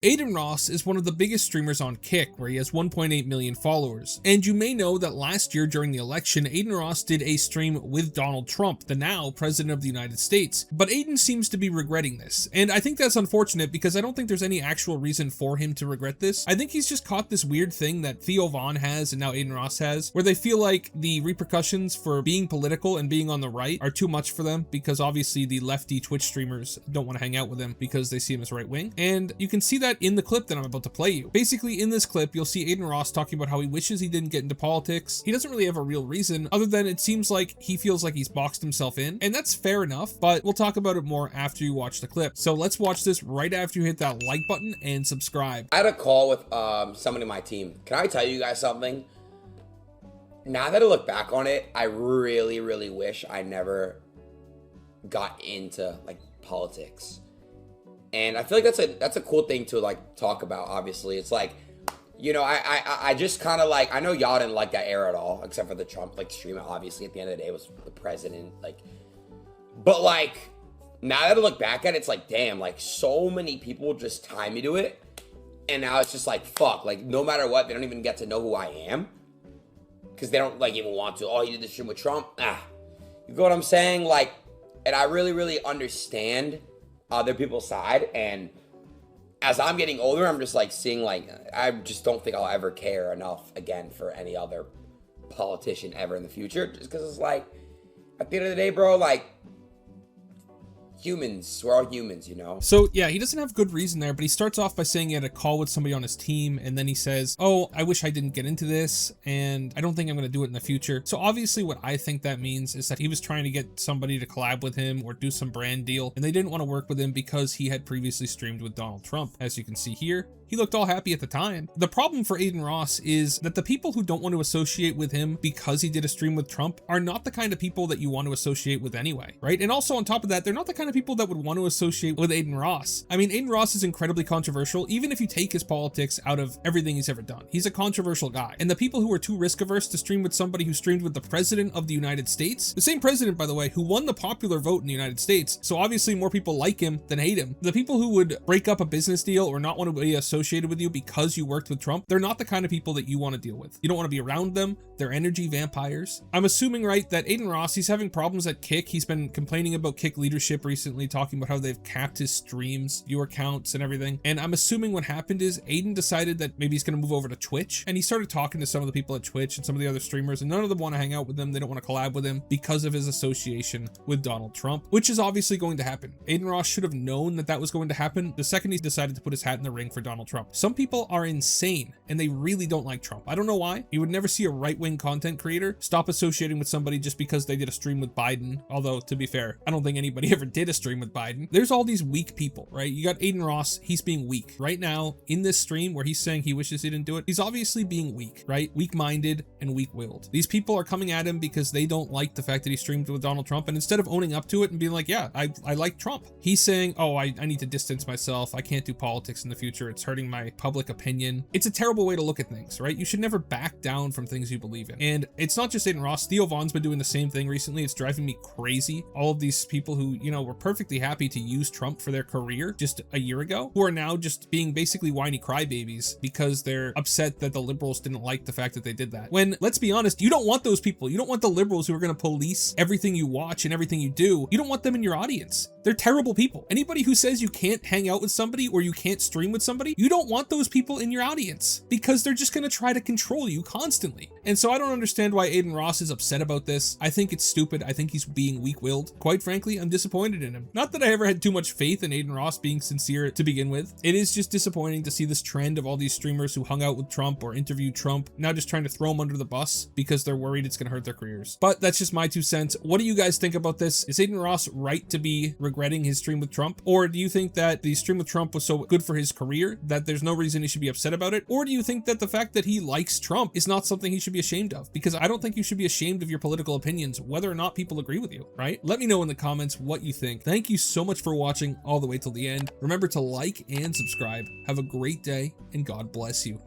Adin Ross is one of the biggest streamers on Kick, where he has 1.8 million followers. And you may know that last year during the election, Adin Ross did a stream with Donald Trump, the now President of the United States. But Adin seems to be regretting this. And I think that's unfortunate because I don't think there's any actual reason for him to regret this. I think he's just caught this weird thing that Theo Von has and now Adin Ross has, where they feel like the repercussions for being political and being on the right are too much for them because obviously the lefty Twitch streamers don't want to hang out with him because they see him as right wing. And you can see that in the clip that I'm about to play you. Basically, in this clip, you'll see Adin Ross talking about how he wishes he didn't get into politics. He doesn't really have a real reason other than it seems like he feels like he's boxed himself in, and that's fair enough, but we'll talk about it more after you watch the clip. So let's watch this right after you hit that like button and subscribe. I had a call with somebody in my team. Can I tell you guys something? Now that I look back on it, I really, really wish I never got into like politics. And I feel like that's a cool thing to like talk about. Obviously, it's like, you know, I just kind of like, I know y'all didn't like that era at all, except for the Trump like stream. Obviously, at the end of the day, it was the president. Like, but like now that I look back at it, it's like, damn, like so many people just tie me to it, and now it's just like, fuck, like no matter what, they don't even get to know who I am because they don't like even want to. Oh, you did the stream with Trump? You know what I'm saying? Like, and I really, really understand other people's side, and as I'm getting older, I'm just like seeing like I just don't think I'll ever care enough again for any other politician ever in the future, just because it's like at the end of the day, bro, like humans, we're all humans, you know? So yeah, he doesn't have good reason there, but he starts off by saying he had a call with somebody on his team, and then he says, oh, I wish I didn't get into this, and I don't think I'm going to do it in the future. So obviously what I think that means is that he was trying to get somebody to collab with him or do some brand deal, and they didn't want to work with him because he had previously streamed with Donald Trump. As you can see here, he looked all happy at the time. The problem for Adin Ross is that the people who don't want to associate with him because he did a stream with Trump are not the kind of people that you want to associate with anyway, right? And also on top of that, they're not the kind of people that would want to associate with Adin Ross. I mean, Adin Ross is incredibly controversial, even if you take his politics out of everything he's ever done. He's a controversial guy. And the people who are too risk averse to stream with somebody who streamed with the President of the United States, the same president, by the way, who won the popular vote in the United States, so obviously more people like him than hate him. The people who would break up a business deal or not want to be associated with you because you worked with Trump, they're not the kind of people that you want to deal with. You don't want to be around them. They're energy vampires. I'm assuming, right, that Adin Ross, he's having problems at Kick. He's been complaining about Kick leadership recently, talking about how they've capped his streams, viewer counts and everything. And I'm assuming what happened is Adin decided that maybe he's going to move over to Twitch, and he started talking to some of the people at Twitch and some of the other streamers, and none of them want to hang out with him. They don't want to collab with him because of his association with Donald Trump, which is obviously going to happen. Adin Ross should have known that that was going to happen the second he decided to put his hat in the ring for Donald Trump. Some people are insane and they really don't like Trump. I don't know why. You would never see a right-wing content creator stop associating with somebody just because they did a stream with Biden. Although, to be fair, I don't think anybody ever did a stream with Biden. There's all these weak people, right? You got Adin Ross, he's being weak. Right now, in this stream where he's saying he wishes he didn't do it, he's obviously being weak, right? Weak-minded and weak-willed. These people are coming at him because they don't like the fact that he streamed with Donald Trump, and instead of owning up to it and being like, yeah, I like Trump, he's saying, oh, I need to distance myself. I can't do politics in the future. It's hurting my public opinion. It's a terrible way to look at things, right? You should never back down from things you believe in. And it's not just Adin Ross. Theo Von's been doing the same thing recently. It's driving me crazy. All of these people who, you know, were perfectly happy to use Trump for their career just a year ago, who are now just being basically whiny crybabies because they're upset that the liberals didn't like the fact that they did that. When, let's be honest, you don't want those people. You don't want the liberals who are going to police everything you watch and everything you do. You don't want them in your audience. They're terrible people. Anybody who says you can't hang out with somebody or you can't stream with somebody, you don't want those people in your audience because they're just going to try to control you constantly. And so I don't understand why Adin Ross is upset about this. I think it's stupid. I think he's being weak-willed. Quite frankly, I'm disappointed in him. Not that I ever had too much faith in Adin Ross being sincere to begin with. It is just disappointing to see this trend of all these streamers who hung out with Trump or interviewed Trump now just trying to throw him under the bus because they're worried it's going to hurt their careers. But that's just my 2 cents. What do you guys think about this? Is Adin Ross right to be regretting his stream with Trump? Or do you think that the stream with Trump was so good for his career that there's no reason he should be upset about it? Or do you think that the fact that he likes Trump is not something he should be ashamed of? Because I don't think you should be ashamed of your political opinions, whether or not people agree with you, right? Let me know in the comments what you think. Thank you so much for watching all the way till the end. Remember to like and subscribe. Have a great day and God bless you.